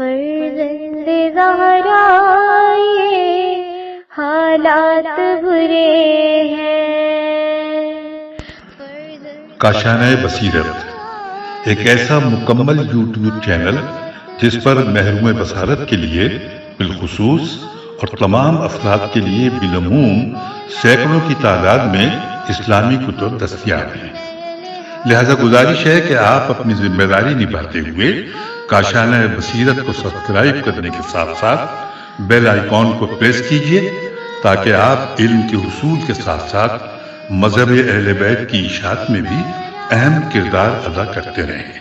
فرزند زہرا یہ حالات برے ہیں۔ کاشانۂ بصیرت ایک ایسا مکمل یوٹیوب چینل جس پر محروم بصارت کے لیے بالخصوص اور تمام افراد کے لیے بالعموم سینکڑوں کی تعداد میں اسلامی کتب دستیاب ہیں۔ لہذا گزارش ہے کہ آپ اپنی ذمہ داری نبھاتے ہوئے کاشانۂ بصیرت کو سبسکرائب کرنے کے ساتھ ساتھ بیل آئیکن کو پریس کیجیے تاکہ آپ علم کے حصول کے ساتھ ساتھ مذہب اہل بیت کی اشاعت میں بھی اہم کردار ادا کرتے رہیں۔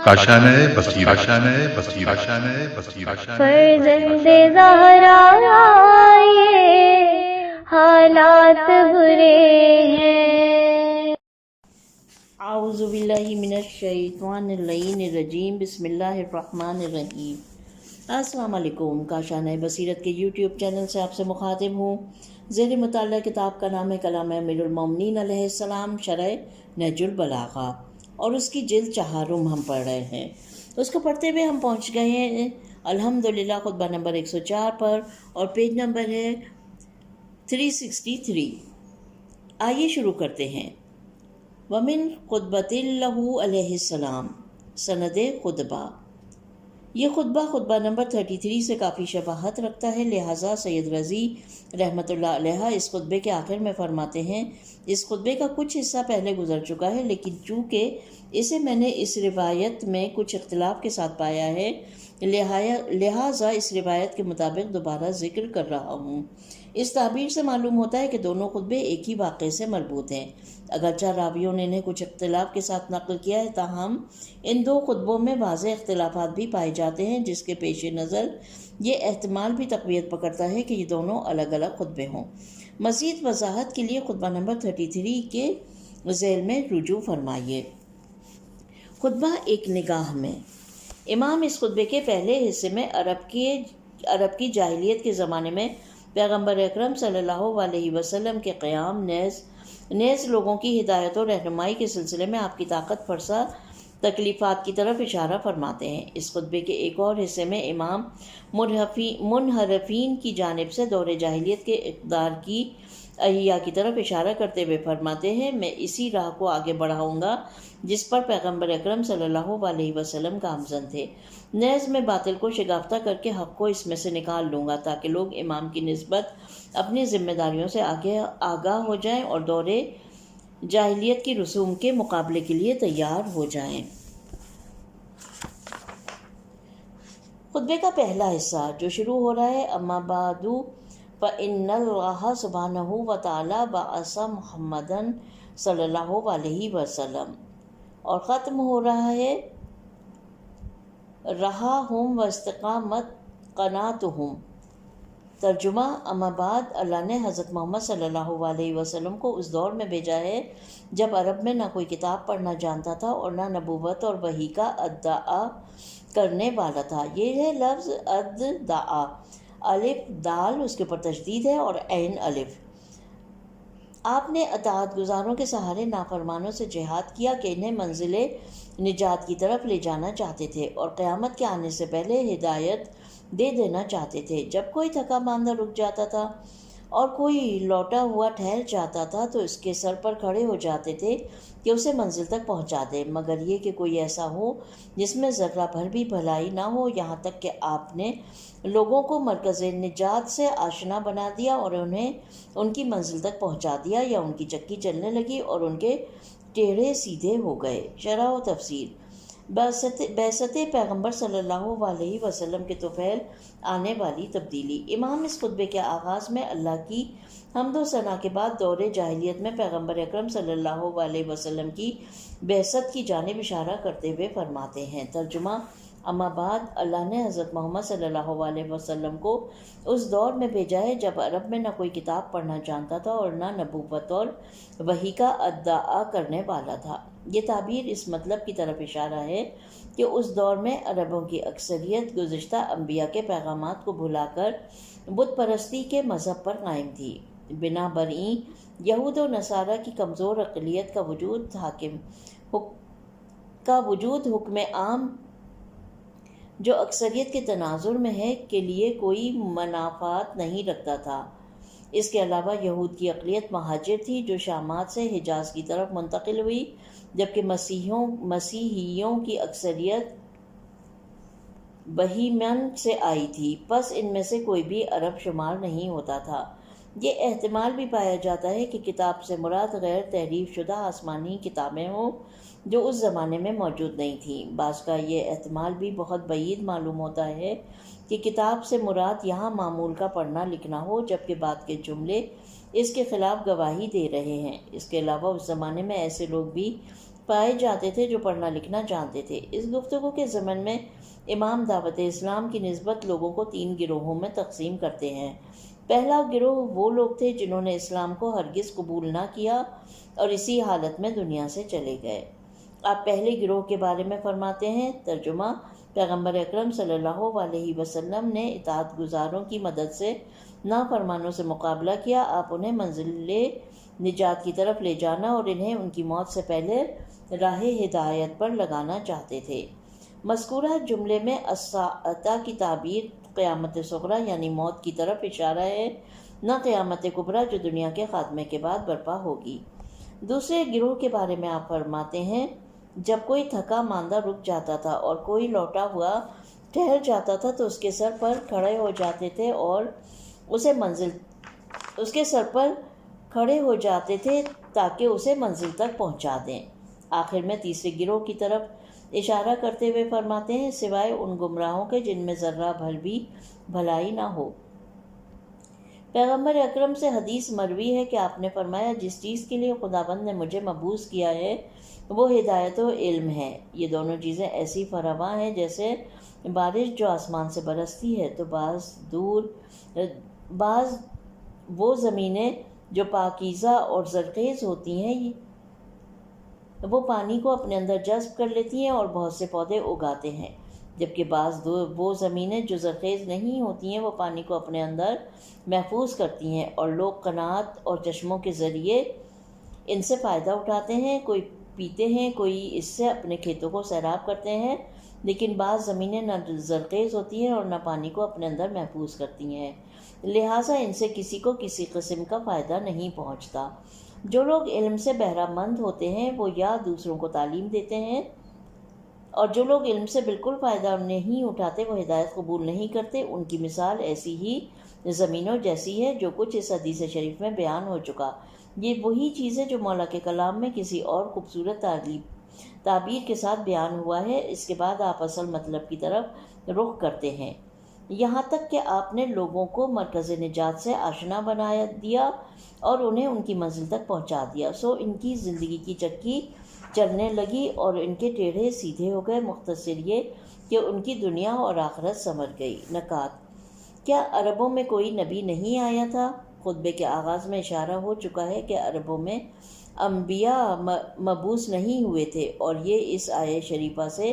کاشانۂ بصیرت، کاشانۂ بصیرت، کاشانۂ بصیرت۔ فرزند زہرا یہ حالات برے ہیں۔ اعوذ باللہ من الشیطان اللعین الرجیم، بسم اللہ الرحمن الرحیم۔ السلام علیکم۔ کاشانۂ بصیرت کے یوٹیوب چینل سے آپ سے مخاطب ہوں۔ زیر مطالعہ کتاب کا نام ہے کلام امیر المومنین علیہ السلام شرح نہج البلاغہ، اور اس کی جلد 4 ہم پڑھ رہے ہیں۔ اس کو پڑھتے ہوئے ہم پہنچ گئے ہیں الحمدللہ خطبہ نمبر 104 پر، اور پیج نمبر ہے 363۔ آئیے شروع کرتے ہیں۔ ومن خطبۃ لہ علیہ السلام، سند خطبہ۔ یہ خطبہ نمبر 33 سے کافی شباہت رکھتا ہے، لہٰذا سید رضی رحمۃ اللہ علیہ اس خطبے کے آخر میں فرماتے ہیں، اس خطبے کا کچھ حصہ پہلے گزر چکا ہے، لیکن چونکہ اسے میں نے اس روایت میں کچھ اختلاف کے ساتھ پایا ہے، لہٰذا اس روایت کے مطابق دوبارہ ذکر کر رہا ہوں۔ اس تعبیر سے معلوم ہوتا ہے کہ دونوں خطبے ایک ہی واقعے سے مربوط ہیں، اگرچہ راویوں نے انہیں کچھ اختلاف کے ساتھ نقل کیا ہے، تاہم ان 2 خطبوں میں واضح اختلافات بھی پائے جاتے ہیں، جس کے پیش نظر یہ احتمال بھی تقویت پکڑتا ہے کہ یہ دونوں الگ الگ خطبے ہوں۔ مزید وضاحت کے لیے خطبہ نمبر 33 کے ذیل میں رجوع فرمائیے۔ خطبہ ایک نگاہ میں۔ امام اس خطبے کے پہلے حصے میں عرب کی جاہلیت کے زمانے میں پیغمبر اکرم صلی اللہ علیہ وسلم کے قیام نیز لوگوں کی ہدایت و رہنمائی کے سلسلے میں آپ کی طاقت فرسا تکلیفات کی طرف اشارہ فرماتے ہیں۔ اس خطبے کے ایک اور حصے میں امام منحرفین کی جانب سے دور جاہلیت کے اقدار کی احیا کی طرف اشارہ کرتے ہوئے فرماتے ہیں، میں اسی راہ کو آگے بڑھاؤں گا جس پر پیغمبر اکرم صلی اللہ علیہ وسلم گامزن تھے، نیز میں باطل کو شگافتہ کر کے حق کو اس میں سے نکال لوں گا تاکہ لوگ امام کی نسبت اپنی ذمہ داریوں سے آگاہ ہو جائیں اور دور جاہلیت کی رسوم کے مقابلے کے لیے تیار ہو جائیں۔ خطبے کا پہلا حصہ جو شروع ہو رہا ہے، اما بعد فإن اللہ سبحانہ وتعالی بعث محمدً صلی اللہ علیہ وسلم، اور ختم ہو رہا ہے رہاہم واستقامت قناتہم۔ ترجمہ، اما بعد اللہ نے حضرت محمد صلی اللہ علیہ وسلم کو اس دور میں بھیجا ہے جب عرب میں نہ کوئی کتاب پڑھنا جانتا تھا اور نہ نبوت اور وحی کا ادعا کرنے والا تھا۔ یہ ہے لفظ ادعا، الف دال اس کے اوپر تشدید ہے اور عین الف۔ آپ نے اطاعت گزاروں کے سہارے نافرمانوں سے جہاد کیا کہ انہیں منزل نجات کی طرف لے جانا چاہتے تھے اور قیامت کے آنے سے پہلے ہدایت دے دینا چاہتے تھے۔ جب کوئی تھکا ماندہ رک جاتا تھا اور کوئی لوٹا ہوا ٹھہر جاتا تھا تو اس کے سر پر کھڑے ہو جاتے تھے کہ اسے منزل تک پہنچا دے، مگر یہ کہ کوئی ایسا ہو جس میں ذرہ بھر بھی بھلائی نہ ہو، یہاں تک کہ آپ نے لوگوں کو مرکز نجات سے آشنا بنا دیا اور انہیں ان کی منزل تک پہنچا دیا، یا ان کی چکی چلنے لگی اور ان کے ٹیڑھے سیدھے ہو گئے۔ شرح و تفسیر۔ بعثت پیغمبر صلی اللہ علیہ وسلم کے طفیل آنے والی تبدیلی۔ امام اس خطبے کے آغاز میں اللہ کی حمد و ثنا کے بعد دور جاہلیت میں پیغمبر اکرم صلی اللہ علیہ وسلم کی بعثت کی جانب اشارہ کرتے ہوئے فرماتے ہیں۔ ترجمہ، اما بعد اللہ نے حضرت محمد صلی اللہ علیہ وسلم کو اس دور میں بھیجا ہے جب عرب میں نہ کوئی کتاب پڑھنا جانتا تھا اور نہ نبوت اور وحی کا ادعا کرنے والا تھا۔ یہ تعبیر اس مطلب کی طرف اشارہ ہے کہ اس دور میں عربوں کی اکثریت گزشتہ انبیاء کے پیغامات کو بھلا کر بت پرستی کے مذہب پر قائم تھی۔ بنابراین یہود و نصارہ کی کمزور اقلیت کا وجود حکم عام جو اکثریت کے تناظر میں ہے کے لیے کوئی منافات نہیں رکھتا تھا۔ اس کے علاوہ یہود کی اقلیت مہاجر تھی جو شامات سے حجاز کی طرف منتقل ہوئی، جبکہ مسیحیوں کی اکثریت بہیمن سے آئی تھی، پس ان میں سے کوئی بھی عرب شمار نہیں ہوتا تھا۔ یہ احتمال بھی پایا جاتا ہے کہ کتاب سے مراد غیر تحریف شدہ آسمانی کتابیں ہوں جو اس زمانے میں موجود نہیں تھیں۔ بعض کا یہ احتمال بھی بہت بعید معلوم ہوتا ہے کہ کتاب سے مراد یہاں معمول کا پڑھنا لکھنا ہو، جبکہ بعد کے جملے اس کے خلاف گواہی دے رہے ہیں۔ اس کے علاوہ اس زمانے میں ایسے لوگ بھی پائے جاتے تھے جو پڑھنا لکھنا جانتے تھے۔ اس گفتگو کے ضمن میں امام دعوت اسلام کی نسبت لوگوں کو 3 گروہوں میں تقسیم کرتے ہیں۔ پہلا گروہ وہ لوگ تھے جنہوں نے اسلام کو ہرگز قبول نہ کیا اور اسی حالت میں دنیا سے چلے گئے۔ آپ پہلے گروہ کے بارے میں فرماتے ہیں، ترجمہ: پیغمبر اکرم صلی اللہ علیہ وسلم نے اطاعت گزاروں کی مدد سے نافرمانوں سے مقابلہ کیا۔ آپ انہیں منزل نجات کی طرف لے جانا اور انہیں ان کی موت سے پہلے راہ ہدایت پر لگانا چاہتے تھے۔ مذکورہ جملے میں الساعۃ کی تعبیر قیامت صغریٰ یعنی موت کی طرف اشارہ ہے، نہ قیامت کبریٰ جو دنیا کے خاتمے کے بعد برپا ہوگی۔ دوسرے گروہ کے بارے میں آپ فرماتے ہیں، جب کوئی تھکا ماندہ رک جاتا تھا اور کوئی لوٹا ہوا ٹھہر جاتا تھا تو اس کے سر پر کھڑے ہو جاتے تھے اور تاکہ اسے منزل تک پہنچا دیں۔ آخر میں تیسرے گروہ کی طرف اشارہ کرتے ہوئے فرماتے ہیں، سوائے ان گمراہوں کے جن میں ذرہ بھر بھی بھلائی نہ ہو۔ پیغمبر اکرم سے حدیث مروی ہے کہ آپ نے فرمایا، جس چیز کے لیے خداوند نے مجھے مبعوث کیا ہے وہ ہدایت و علم ہے۔ یہ دونوں چیزیں ایسی فراواں ہیں جیسے بارش جو آسمان سے برستی ہے، تو بعض وہ زمینیں جو پاکیزہ اور زرخیز ہوتی ہیں وہ پانی کو اپنے اندر جذب کر لیتی ہیں اور بہت سے پودے اگاتے ہیں، جبکہ بعض وہ زمینیں جو زرخیز نہیں ہوتی ہیں وہ پانی کو اپنے اندر محفوظ کرتی ہیں اور لوگ قناعت اور چشموں کے ذریعے ان سے فائدہ اٹھاتے ہیں، کوئی پیتے ہیں، کوئی اس سے اپنے کھیتوں کو سیراب کرتے ہیں، لیکن بعض زمینیں نہ زرخیز ہوتی ہیں اور نہ پانی کو اپنے اندر محفوظ کرتی ہیں، لہٰذا ان سے کسی کو کسی قسم کا فائدہ نہیں پہنچتا۔ جو لوگ علم سے بہرہ مند ہوتے ہیں وہ یا دوسروں کو تعلیم دیتے ہیں، اور جو لوگ علم سے بالکل فائدہ نہیں اٹھاتے وہ ہدایت قبول نہیں کرتے۔ ان کی مثال ایسی ہی زمینوں جیسی ہے جو کچھ اس حدیث شریف میں بیان ہو چکا۔ یہ وہی چیز ہے جو مولا کے کلام میں کسی اور خوبصورت تعبیر کے ساتھ بیان ہوا ہے۔ اس کے بعد آپ اصل مطلب کی طرف رخ کرتے ہیں، یہاں تک کہ آپ نے لوگوں کو مرکز نجات سے آشنا بنا دیا اور انہیں ان کی منزل تک پہنچا دیا، سو ان کی زندگی کی چکی چلنے لگی اور ان کے ٹیڑھے سیدھے ہو گئے۔ مختصر یہ کہ ان کی دنیا اور آخرت سنور گئی۔ نکات: کیا عربوں میں کوئی نبی نہیں آیا تھا؟ خطبے کے آغاز میں اشارہ ہو چکا ہے کہ عربوں میں انبیاء مبعوث نہیں ہوئے تھے، اور یہ اس آیہ شریفہ سے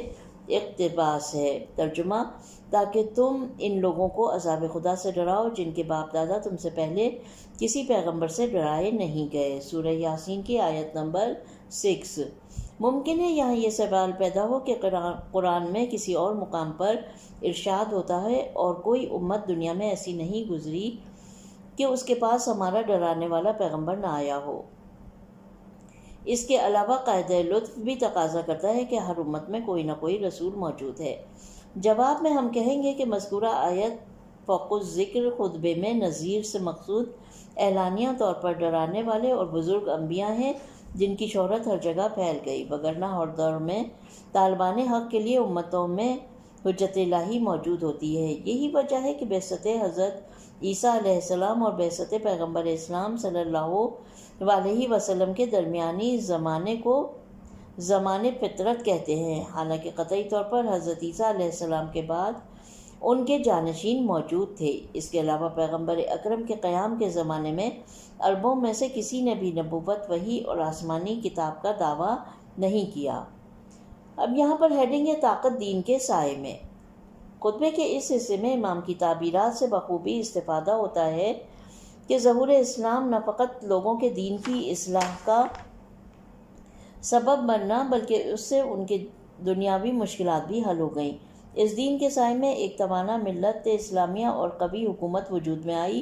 اقتباس ہے۔ ترجمہ: تاکہ تم ان لوگوں کو عذاب خدا سے ڈراؤ جن کے باپ دادا تم سے پہلے کسی پیغمبر سے ڈرائے نہیں گئے۔ سورہ یاسین کی آیت نمبر 6۔ ممکن ہے یہاں یہ سوال پیدا ہو کہ قرآن میں کسی اور مقام پر ارشاد ہوتا ہے، اور کوئی امت دنیا میں ایسی نہیں گزری کہ اس کے پاس ہمارا ڈرانے والا پیغمبر نہ آیا ہو۔ اس کے علاوہ قاعدہ لطف بھی تقاضا کرتا ہے کہ ہر امت میں کوئی نہ کوئی رسول موجود ہے۔ جواب میں ہم کہیں گے کہ مذکورہ آیت فوق الذکر خطبے میں نذیر سے مقصود اعلانیہ طور پر ڈرانے والے اور بزرگ انبیاء ہیں جن کی شہرت ہر جگہ پھیل گئی، وگرنہ ہر دور میں طالبان حق کے لیے امتوں میں حجت الہی موجود ہوتی ہے۔ یہی وجہ ہے کہ بعثت حضرت عیسیٰ علیہ السلام اور بعثت پیغمبر اسلام صلی اللہ علیہ وسلم کے درمیانی زمانے کو زمان فطرت کہتے ہیں، حالانکہ قطعی طور پر حضرت عیسیٰ علیہ السلام کے بعد ان کے جانشین موجود تھے۔ اس کے علاوہ پیغمبر اکرم کے قیام کے زمانے میں عربوں میں سے کسی نے بھی نبوت، وحی اور آسمانی کتاب کا دعویٰ نہیں کیا۔ اب یہاں پر ہیڈنگ ہے طاقت دین کے سائے میں۔ خطبے کے اس حصے میں امام کی تعبیرات سے بخوبی استفادہ ہوتا ہے کہ ظہور اسلام نہ فقط لوگوں کے دین کی اصلاح کا سبب بننا بلکہ اس سے ان کی دنیاوی مشکلات بھی حل ہو گئیں۔ اس دین کے سائے میں ایک توانا ملت اسلامیہ اور قوی حکومت وجود میں آئی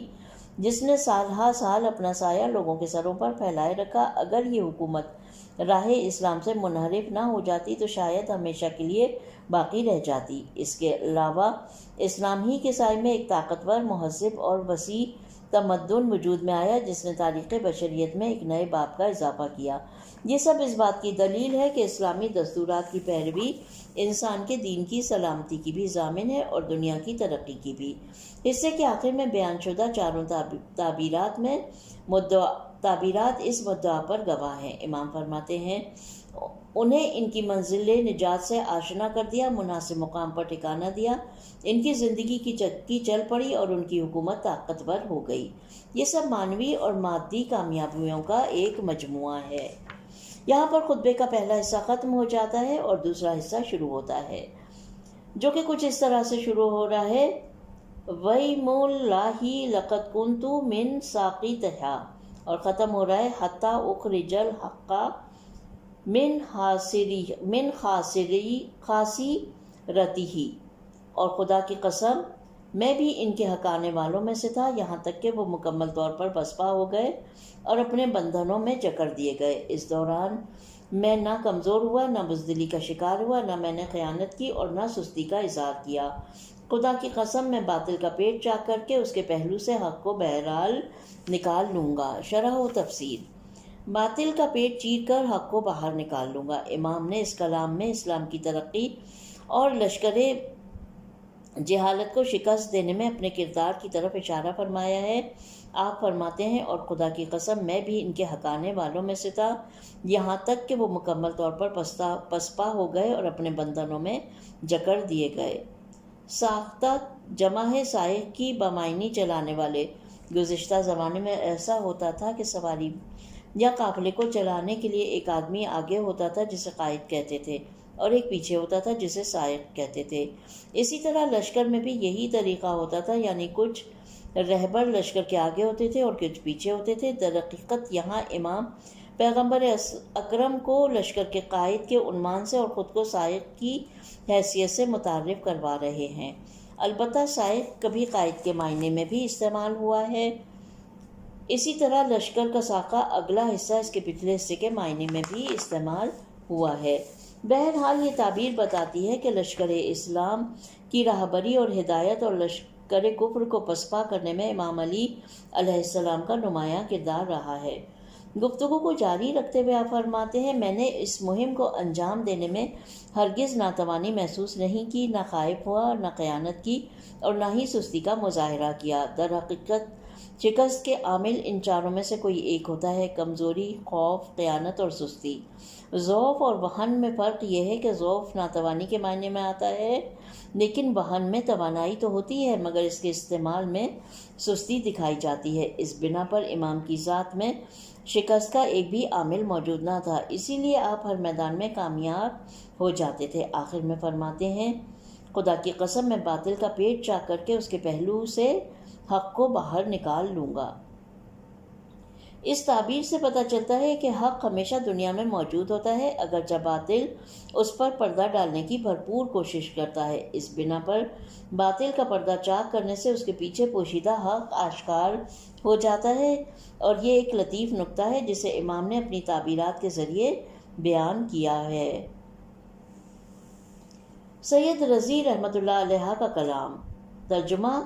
جس نے سال ہا سال اپنا سایہ لوگوں کے سروں پر پھیلائے رکھا۔ اگر یہ حکومت راہ اسلام سے منحرف نہ ہو جاتی تو شاید ہمیشہ کے لیے باقی رہ جاتی۔ اس کے علاوہ اسلام ہی کے سائے میں ایک طاقتور، مہذب اور وسیع تمدن وجود میں آیا جس نے تاریخ بشریت میں ایک نئے باب کا اضافہ کیا۔ یہ سب اس بات کی دلیل ہے کہ اسلامی دستورات کی پیروی انسان کے دین کی سلامتی کی بھی ضامن ہے اور دنیا کی ترقی کی بھی۔ حصے کے آخر میں بیان شدہ چاروں تعبیرات اس مدعا پر گواہ ہیں۔ امام فرماتے ہیں انہیں ان کی منزل نجات سے آشنا کر دیا، مناسب مقام پر ٹھکانہ دیا، ان کی زندگی کی چکی چل پڑی اور ان کی حکومت طاقتور ہو گئی۔ یہ سب معنوی اور مادی کامیابیوں کا ایک مجموعہ ہے۔ یہاں پر خطبے کا پہلا حصہ ختم ہو جاتا ہے اور دوسرا حصہ شروع ہوتا ہے، جو کہ کچھ اس طرح سے شروع ہو رہا ہے: وَإِمُ اللَّهِ لَقَدْ كُنْتُ مِنْ سَاقِطِهَا، اور ختم ہو رہا ہے حَتَّى أُخْرِجَ الْحَقَّ مِنْ خَاسِرَتِهِ، اور خدا کی قسم میں بھی ان کے حقانے والوں میں سے تھا یہاں تک کہ وہ مکمل طور پر پسپا ہو گئے اور اپنے بندھنوں میں جکڑ دیے گئے۔ اس دوران میں نہ کمزور ہوا، نہ بزدلی کا شکار ہوا، نہ میں نے خیانت کی اور نہ سستی کا اظہار کیا۔ خدا کی قسم میں باطل کا پیٹ چاک کر کے اس کے پہلو سے حق کو بہرحال نکال لوں گا۔ شرح و تفسیر: باطل کا پیٹ چیر کر حق کو باہر نکال لوں گا۔ امام نے اس کلام میں اسلام کی ترقی اور لشکر جہالت کو شکست دینے میں اپنے کردار کی طرف اشارہ فرمایا ہے۔ آپ فرماتے ہیں اور خدا کی قسم میں بھی ان کے حقانے والوں میں سے تھا یہاں تک کہ وہ مکمل طور پر پسپا ہو گئے اور اپنے بندھنوں میں جکڑ دیے گئے۔ ساختہ جمع ہے سائق کی بامعنی چلانے والے۔ گزشتہ زمانے میں ایسا ہوتا تھا کہ سواری یا قافلے کو چلانے کے لیے ایک آدمی آگے ہوتا تھا جسے قائد کہتے تھے اور ایک پیچھے ہوتا تھا جسے سائق کہتے تھے۔ اسی طرح لشکر میں بھی یہی طریقہ ہوتا تھا، یعنی کچھ رہبر لشکر کے آگے ہوتے تھے اور کچھ پیچھے ہوتے تھے۔ در حقیقت یہاں امام پیغمبر اکرم کو لشکر کے قائد کے عنوان سے اور خود کو سائق کی حیثیت سے متعارف کروا رہے ہیں۔ البتہ سائق کبھی قائد کے معنی میں بھی استعمال ہوا ہے، اسی طرح لشکر کا ساقہ اگلا حصہ اس کے پچھلے حصے کے معنی میں بھی استعمال ہوا ہے۔ بہرحال یہ تعبیر بتاتی ہے کہ لشکر اسلام کی راہبری اور ہدایت اور لشکر کفر کو پسپا کرنے میں امام علی علیہ السلام کا نمایاں کردار رہا ہے۔ گفتگو کو جاری رکھتے ہوئے آپ فرماتے ہیں میں نے اس مہم کو انجام دینے میں ہرگز ناتوانی محسوس نہیں کی، نہ خائف ہوا، نہ خیانت کی اور نہ ہی سستی کا مظاہرہ کیا۔ در حقیقت شکست کے عامل ان چاروں میں سے کوئی ایک ہوتا ہے: کمزوری، خوف، خیانت اور سستی۔ ضعف اور وہن میں فرق یہ ہے کہ ضعف ناتوانی کے معنی میں آتا ہے، لیکن وہن میں توانائی تو ہوتی ہے مگر اس کے استعمال میں سستی دکھائی جاتی ہے۔ اس بنا پر امام کی ذات میں شکست کا ایک بھی عامل موجود نہ تھا، اسی لیے آپ ہر میدان میں کامیاب ہو جاتے تھے۔ آخر میں فرماتے ہیں خدا کی قسم میں باطل کا پیٹ چاک کر کے اس کے پہلو سے حق کو باہر نکال لوں گا۔ اس تعبیر سے پتہ چلتا ہے کہ حق ہمیشہ دنیا میں موجود ہوتا ہے اگرچہ باطل اس پر پردہ ڈالنے کی بھرپور کوشش کرتا ہے۔ اس بنا پر باطل کا پردہ چاک کرنے سے اس کے پیچھے پوشیدہ حق آشکار ہو جاتا ہے، اور یہ ایک لطیف نکتہ ہے جسے امام نے اپنی تعبیرات کے ذریعے بیان کیا ہے۔ سید رضی رحمۃ اللہ علیہ کا کلام۔ ترجمہ: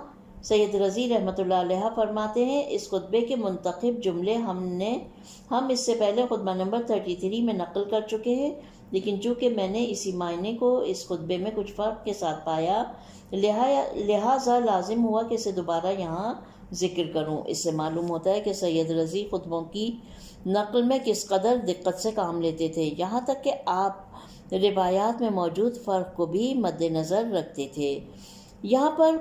سید رضی رحمۃ اللہ علیہ فرماتے ہیں اس خطبے کے منتخب جملے ہم اس سے پہلے خطبہ نمبر 33 میں نقل کر چکے ہیں، لیکن چونکہ میں نے اسی معنی کو اس خطبے میں کچھ فرق کے ساتھ پایا لہٰذا لازم ہوا کہ اسے دوبارہ یہاں ذکر کروں۔ اس سے معلوم ہوتا ہے کہ سید رضی خطبوں کی نقل میں کس قدر دقت سے کام لیتے تھے، یہاں تک کہ آپ روایات میں موجود فرق کو بھی مد نظر رکھتے تھے۔ یہاں پر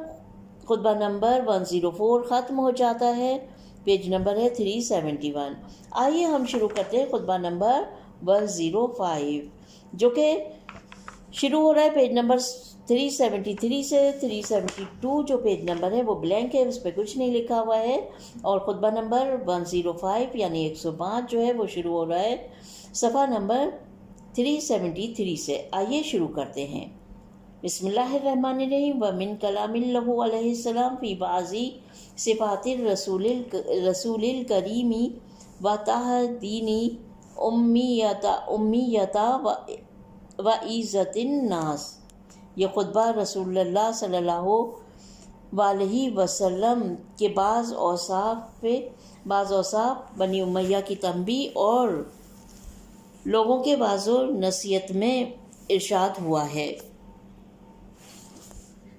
خطبہ نمبر 104 ختم ہو جاتا ہے، پیج نمبر ہے 371۔ آئیے ہم شروع کرتے ہیں خطبہ نمبر 105 جو کہ شروع ہو رہا ہے پیج نمبر 373 سے۔ 372 جو پیج نمبر ہے وہ بلینک ہے، اس پہ کچھ نہیں لکھا ہوا ہے، اور خطبہ نمبر 105 یعنی 105 جو ہے وہ شروع ہو رہا ہے صفحہ نمبر 373 سے۔ آئیے شروع کرتے ہیں۔ بسم اللہ الرحمن الرحیم ومن کلام اللہ علیہ السلام فی بعضی صفات رسول الکریم و تحدینی امیتا و عزت الناس۔ یہ خطبہ رسول اللہ صلی اللہ علیہ وسلم کے بعض اوصاف بنی امیہ کی تنبیہ اور لوگوں کے واعظ و نصیحت میں ارشاد ہوا ہے۔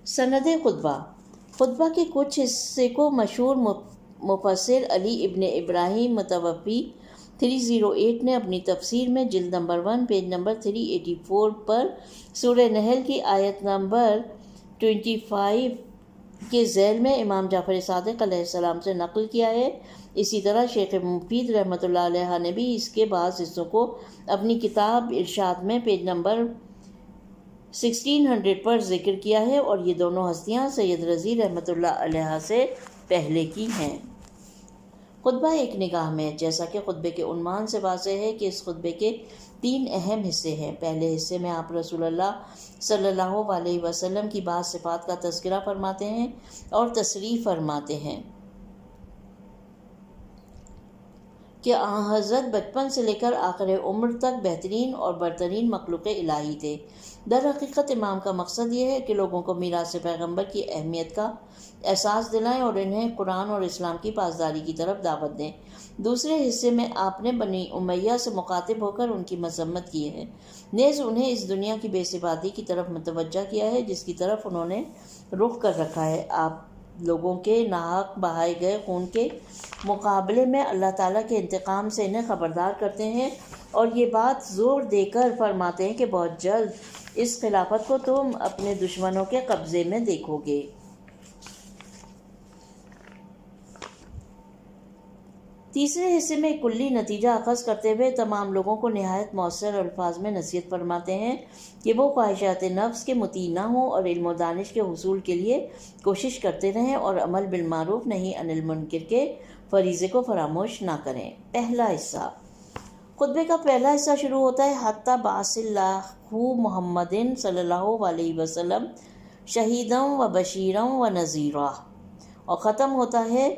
سند خطبہ کے کچھ حصے کو مشہور مفسر علی ابن ابراہیم متوفی 308 نے اپنی تفسیر میں جلد نمبر 1 پیج نمبر 384 پر سورہ نحل کی آیت نمبر 25 کے ذیل میں امام جعفر صادق علیہ السلام سے نقل کیا ہے۔ اسی طرح شیخ مفید رحمۃ اللہ علیہ نے بھی اس کے بعض حصوں کو اپنی کتاب ارشاد میں پیج نمبر 1600 پر ذکر کیا ہے، اور یہ دونوں ہستیاں سید رضی رحمۃ اللہ علیہ سے پہلے کی ہیں۔ خطبہ ایک نگاہ میں، جیسا کہ خطبے کے عنوان سے واضح ہے کہ اس خطبے کے 3 اہم حصے ہیں۔ پہلے حصے میں آپ رسول اللہ صلی اللہ علیہ وسلم کی بعض صفات کا تذکرہ فرماتے ہیں اور تصریح فرماتے ہیں کہ حضرت بچپن سے لے کر آخر عمر تک بہترین اور برترین مخلوق الہی تھے۔ در حقیقت امام کا مقصد یہ ہے کہ لوگوں کو میراث پیغمبر کی اہمیت کا احساس دلائیں اور انہیں قرآن اور اسلام کی پاسداری کی طرف دعوت دیں۔ دوسرے حصے میں آپ نے بنی امیہ سے مخاطب ہو کر ان کی مذمت کی ہے، نیز انہیں اس دنیا کی بے ثباتی کی طرف متوجہ کیا ہے جس کی طرف انہوں نے رخ کر رکھا ہے۔ آپ لوگوں کے ناحق بہائے گئے خون کے مقابلے میں اللہ تعالیٰ کے انتقام سے انہیں خبردار کرتے ہیں، اور یہ بات زور دے کر فرماتے ہیں کہ بہت جلد اس خلافت کو تم اپنے دشمنوں کے قبضے میں دیکھو گے۔ تیسرے حصے میں کلی نتیجہ اخذ کرتے ہوئے تمام لوگوں کو نہایت مؤثر الفاظ میں نصیحت فرماتے ہیں کہ وہ خواہشات نفس کے مطیع نہ ہوں اور علم و دانش کے حصول کے لیے کوشش کرتے رہیں، اور عمل بالمعروف نہی عن المنکر کے فریضے کو فراموش نہ کریں۔ پہلا حصہ خطبے کا پہلا حصہ شروع ہوتا ہے حتی بعث اللہ محمد صلی اللہ علیہ وسلم شہیدا و بشیرا و نذیرا، اور ختم ہوتا ہے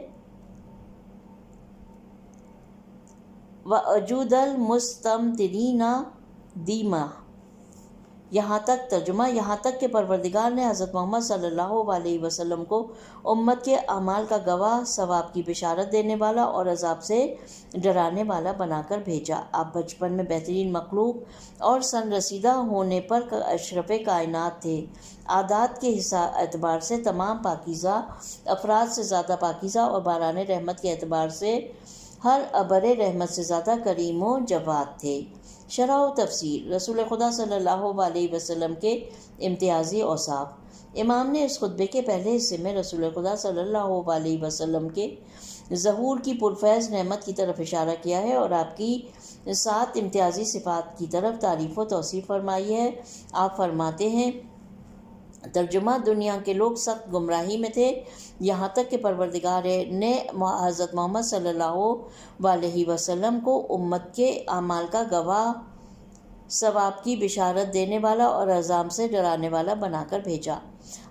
وَأَجُودَ الْمُسْتَمْتِرِينَ دِیمَا۔ یہاں تک ترجمہ، یہاں تک کہ پروردگار نے حضرت محمد صلی اللہ علیہ وسلم کو امت کے اعمال کا گواہ، ثواب کی بشارت دینے والا اور عذاب سے ڈرانے والا بنا کر بھیجا۔ آپ بچپن میں بہترین مخلوق اور سن رسیدہ ہونے پر اشرف کائنات تھے۔ عادات کے اعتبار سے تمام پاکیزہ افراد سے زیادہ پاکیزہ، اور باران رحمت کے اعتبار سے ہر ابر رحمت سے زیادہ کریم و جواد تھے۔ شرح و تفسیر رسول خدا صلی اللہ علیہ وسلم کے امتیازی اوصاف۔ امام نے اس خطبے کے پہلے حصے میں رسول خدا صلی اللہ علیہ وسلم کے ظہور کی پرفیض نعمت کی طرف اشارہ کیا ہے اور آپ کی 7 امتیازی صفات کی طرف تعریف و توصیف فرمائی ہے۔ آپ فرماتے ہیں ترجمہ، دنیا کے لوگ سخت گمراہی میں تھے، یہاں تک کہ پروردگار نے حضرت محمد صلی اللہ علیہ وسلم کو امت کے اعمال کا گواہ، ثواب کی بشارت دینے والا اور عذاب سے ڈرانے والا بنا کر بھیجا۔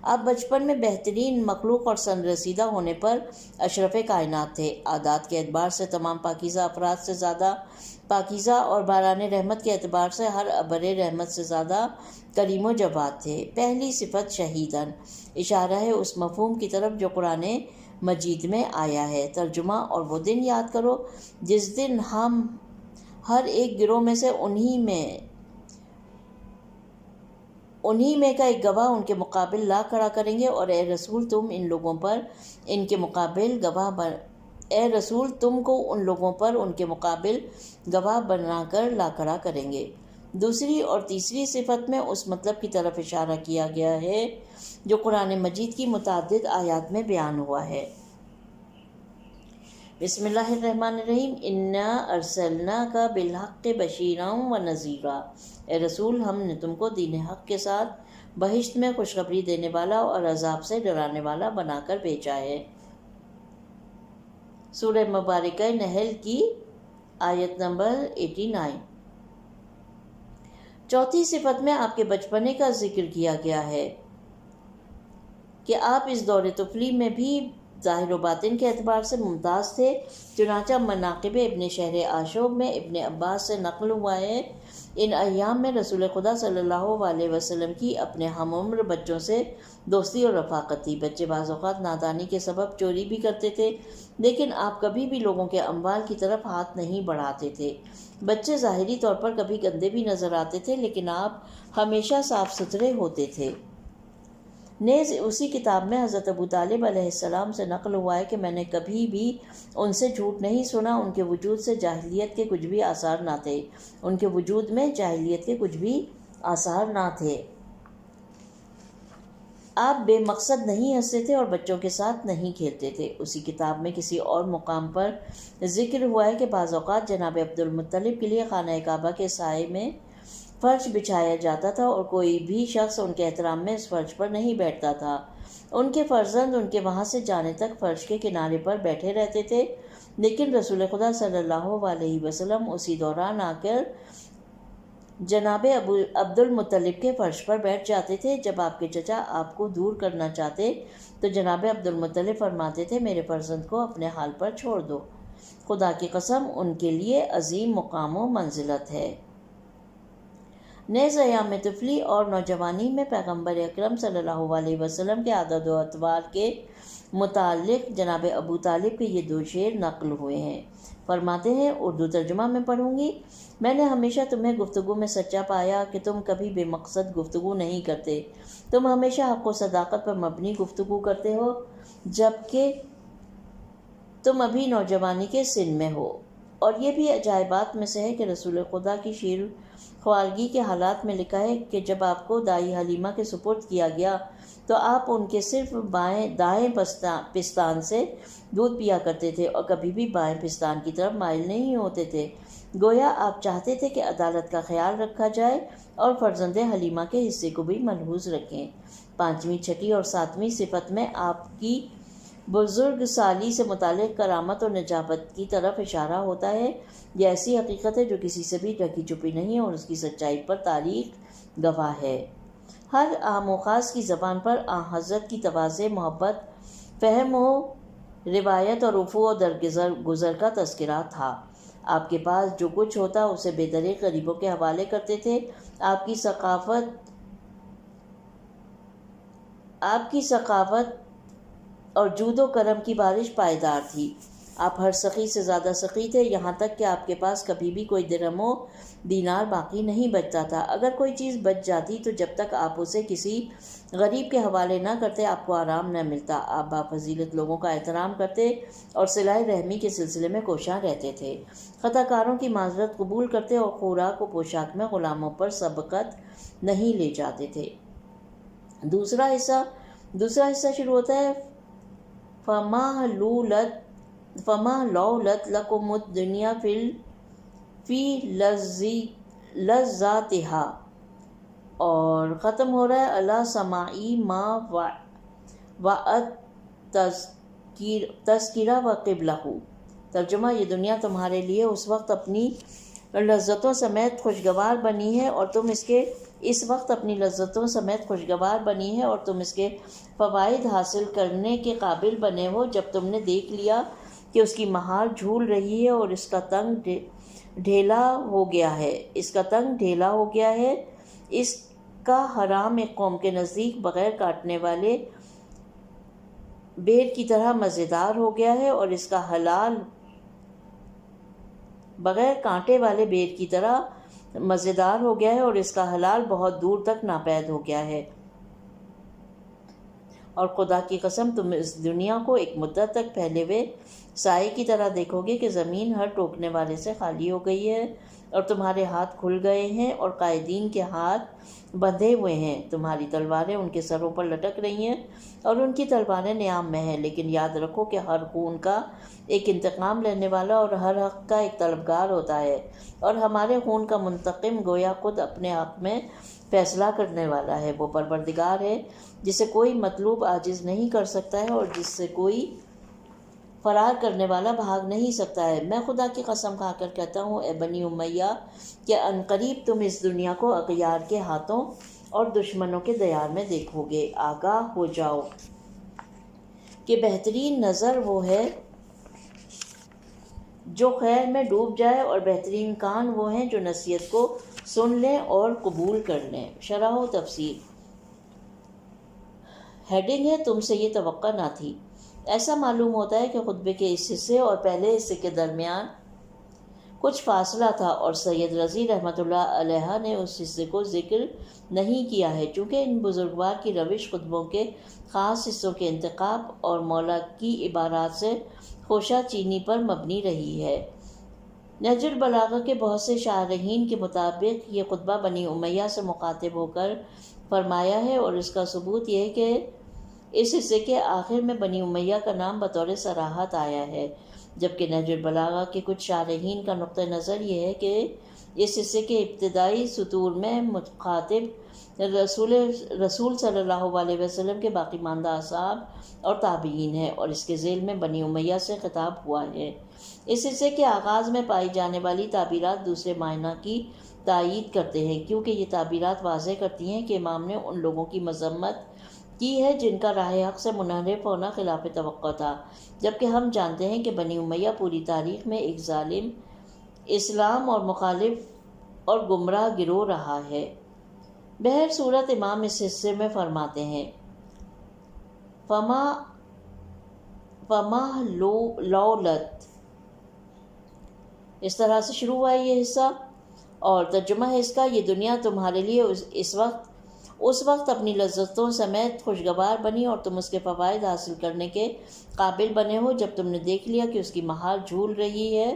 آپ بچپن میں بہترین مخلوق اور سن رسیدہ ہونے پر اشرف کائنات تھے۔ عادات کے اعتبار سے تمام پاکیزہ افراد سے زیادہ پاکیزہ، اور باران رحمت کے اعتبار سے ہر ابر رحمت سے زیادہ کریم و جواد تھے۔ پہلی صفت شہیدن اشارہ ہے اس مفہوم کی طرف جو قرآن مجید میں آیا ہے۔ ترجمہ، اور وہ دن یاد کرو جس دن ہم ہر ایک گروہ میں سے انہی میں کا ایک گواہ ان کے مقابل لا کھڑا کریں گے، اور اے رسول تم ان لوگوں پر ان کے مقابل گواہ بنا کر لا کھڑا کریں گے۔ دوسری اور تیسری صفت میں اس مطلب کی طرف اشارہ کیا گیا ہے جو قرآن مجید کی متعدد آیات میں بیان ہوا ہے۔ بسم اللہ الرحمن الرحیم، انا ارسلناک بالحق بشیرا و نذیرا۔ اے رسول، ہم نے تم کو دین حق کے ساتھ بہشت میں خوشخبری دینے والا اور عذاب سے ڈرانے والا بنا کر بھیجا ہے۔ سورہ مبارکہ نحل کی آیت نمبر 89۔ چوتھی صفت میں آپ کے بچپنے کا ذکر کیا گیا ہے کہ آپ اس دور طفلی میں بھی ظاہر و باطن کے اعتبار سے ممتاز تھے۔ چنانچہ مناقب ابن شہر آشوب میں ابن عباس سے نقل ہوا ہے، ان ایام میں رسول خدا صلی اللہ علیہ وسلم کی اپنے ہم عمر بچوں سے دوستی اور رفاقت تھی۔ بچے بعض اوقات نادانی کے سبب چوری بھی کرتے تھے، لیکن آپ کبھی بھی لوگوں کے اموال کی طرف ہاتھ نہیں بڑھاتے تھے۔ بچے ظاہری طور پر کبھی گندے بھی نظر آتے تھے، لیکن آپ ہمیشہ صاف ستھرے ہوتے تھے۔ نیز اسی کتاب میں حضرت ابو طالب علیہ السلام سے نقل ہوا ہے کہ میں نے کبھی بھی ان سے جھوٹ نہیں سنا، ان کے وجود سے جاہلیت کے کچھ بھی آثار نہ تھے، ان کے وجود میں جاہلیت کے کچھ بھی آثار نہ تھے۔ آپ بے مقصد نہیں ہنستے تھے اور بچوں کے ساتھ نہیں کھیلتے تھے۔ اسی کتاب میں کسی اور مقام پر ذکر ہوا ہے کہ بعض اوقات جناب عبد المطلب کے لیے خانہ کعبہ کے سائے میں فرش بچھایا جاتا تھا اور کوئی بھی شخص ان کے احترام میں اس فرش پر نہیں بیٹھتا تھا۔ ان کے فرزند ان کے وہاں سے جانے تک فرش کے کنارے پر بیٹھے رہتے تھے، لیکن رسول خدا صلی اللہ علیہ وسلم اسی دوران آ کر جناب عبد المطلب کے فرش پر بیٹھ جاتے تھے۔ جب آپ کے چچا آپ کو دور کرنا چاہتے تو جناب عبد المطلب فرماتے تھے، میرے فرزند کو اپنے حال پر چھوڑ دو، خدا کی قسم ان کے لیے عظیم مقام و منزلت ہے۔ نیز ایام طفلی اور نوجوانی میں پیغمبر اکرم صلی اللہ علیہ وسلم کے عدد و اطوار کے متعلق جناب ابو طالب کے یہ دو شعر نقل ہوئے ہیں۔ فرماتے ہیں، اردو ترجمہ میں پڑھوں گی۔ میں نے ہمیشہ تمہیں گفتگو میں سچا پایا کہ تم کبھی بے مقصد گفتگو نہیں کرتے، تم ہمیشہ حق و صداقت پر مبنی گفتگو کرتے ہو، جبکہ تم ابھی نوجوانی کے سن میں ہو۔ اور یہ بھی عجائبات میں سے ہے کہ رسول خدا کی شیر خوالگی کے حالات میں لکھا ہے کہ جب آپ کو دائی حلیمہ کے سپرد کیا گیا تو آپ ان کے صرف دائیں پستان سے دودھ پیا کرتے تھے اور کبھی بھی بائیں پستان کی طرف مائل نہیں ہوتے تھے، گویا آپ چاہتے تھے کہ عدالت کا خیال رکھا جائے اور فرزند حلیمہ کے حصے کو بھی ملحوظ رکھیں۔ پانچویں، چھٹی اور ساتویں صفت میں آپ کی بزرگ سالی سے متعلق کرامت اور نجابت کی طرف اشارہ ہوتا ہے۔ یہ ایسی حقیقت ہے جو کسی سے بھی ڈھکی چھپی نہیں اور اس کی سچائی پر تاریخ گواہ ہے۔ ہر عام و خاص کی زبان پر حضرت کی تواضع، محبت، فہم و روایت اور رفوع و درگزر کا تذکرہ تھا۔ آپ کے پاس جو کچھ ہوتا اسے بے دریغ غریبوں کے حوالے کرتے تھے۔ آپ کی ثقافت اور جود و کرم کی بارش پائیدار تھی۔ آپ ہر سخی سے زیادہ سخی تھے، یہاں تک کہ آپ کے پاس کبھی بھی کوئی درہم و دینار باقی نہیں بچتا تھا۔ اگر کوئی چیز بچ جاتی تو جب تک آپ اسے کسی غریب کے حوالے نہ کرتے آپ کو آرام نہ ملتا۔ آپ بافضیلت لوگوں کا احترام کرتے اور صلہ رحمی کے سلسلے میں کوشاں رہتے تھے، خطا کاروں کی معذرت قبول کرتے اور خوراک و پوشاک میں غلاموں پر سبقت نہیں لے جاتے تھے۔ دوسرا حصہ شروع ہوتا ہے، فَمَا لَوْلَتْ لَكُمُ الدُّنْيَا فِي لَذَّاتِهَا، اور ختم ہو رہا ہے عَلَى سَمَاعِ مَا وَعَدْ تَذْكِرَ وَقِبْلَهُ۔ ترجمہ، یہ دنیا تمہارے لیے اس وقت اپنی لذتوں سمیت خوشگوار بنی ہے اور تم اس کے فوائد حاصل کرنے کے قابل بنے ہو جب تم نے دیکھ لیا کہ اس کی مہار جھول رہی ہے اور اس کا تنگ ڈھیلا ہو گیا ہے، اس کا حرام ایک قوم کے نزدیک بغیر کاٹنے والے بیر کی طرح مزیدار ہو گیا ہے اور اس کا حلال بغیر کانٹے والے بیر کی طرح مزیدار ہو گیا ہے اور اس کا حلال بہت دور تک ناپید ہو گیا ہے۔ اور خدا کی قسم تم اس دنیا کو ایک مدت تک پھیلے ہوئے سائے کی طرح دیکھو گے کہ زمین ہر ٹوکنے والے سے خالی ہو گئی ہے اور تمہارے ہاتھ کھل گئے ہیں اور قائدین کے ہاتھ بندھے ہوئے ہیں، تمہاری تلواریں ان کے سروں پر لٹک رہی ہیں اور ان کی تلواریں نیام میں ہیں، لیکن یاد رکھو کہ ہر خون کا ایک انتقام لینے والا اور ہر حق کا ایک طلبگار ہوتا ہے، اور ہمارے خون کا منتقم گویا خود اپنے حق میں فیصلہ کرنے والا ہے۔ وہ پروردگار ہے جسے کوئی مطلوب عاجز نہیں کر سکتا ہے اور جس سے کوئی فرار کرنے والا بھاگ نہیں سکتا ہے۔ میں خدا کی قسم کھا کر کہتا ہوں اے بنی امیہ کہ عنقریب تم اس دنیا کو اغیار کے ہاتھوں اور دشمنوں کے دیار میں دیکھو گے۔ آگاہ ہو جاؤ کہ بہترین نظر وہ ہے جو خیر میں ڈوب جائے، اور بہترین کان وہ ہیں جو نصیحت کو سن لیں اور قبول کر لیں۔ شرح و تفسیر۔ ہیڈنگ ہے تم سے یہ توقع نہ تھی۔ ایسا معلوم ہوتا ہے کہ خطبے کے اس حصے اور پہلے حصے کے درمیان کچھ فاصلہ تھا، اور سید رضی رحمۃ اللہ علیہ نے اس حصے کو ذکر نہیں کیا ہے، چونکہ ان بزرگوار کی روش خطبوں کے خاص حصوں کے انتخاب اور مولا کی عبارات سے خوشہ چینی پر مبنی رہی ہے۔ نہج البلاغہ کے بہت سے شارحین کے مطابق یہ خطبہ بنی امیہ سے مخاطب ہو کر فرمایا ہے، اور اس کا ثبوت یہ ہے کہ اس حصے کے آخر میں بنی امیہ کا نام بطور صراحت آیا ہے، جبکہ نہج البلاغہ کے کچھ شارحین کا نقطہ نظر یہ ہے کہ اس حصے کے ابتدائی سطور میں مخاطب رسول صلی اللہ علیہ وسلم کے باقی ماندہ اصحاب اور تابعین ہیں، اور اس کے ذیل میں بنی امیہ سے خطاب ہوا ہے۔ اس حصے کے آغاز میں پائی جانے والی تعبیرات دوسرے معنی کی تائید کرتے ہیں، کیونکہ یہ تعبیرات واضح کرتی ہیں کہ امام نے ان لوگوں کی مذمت کی ہے جن کا راہ حق سے منحرف ہونا خلاف توقع تھا، جبکہ ہم جانتے ہیں کہ بنی امیہ پوری تاریخ میں ایک ظالم، اسلام اور مخالف اور گمراہ گروہ رہا ہے۔ بہر صورت امام اس حصے میں فرماتے ہیں فما لولت، اس طرح سے شروع ہوا ہے یہ حصہ، اور ترجمہ ہے اس کا، یہ دنیا تمہارے لیے اس وقت اپنی لذتوں سمیت خوشگوار بنی اور تم اس کے فوائد حاصل کرنے کے قابل بنے ہو جب تم نے دیکھ لیا کہ اس کی مہار جھول رہی ہے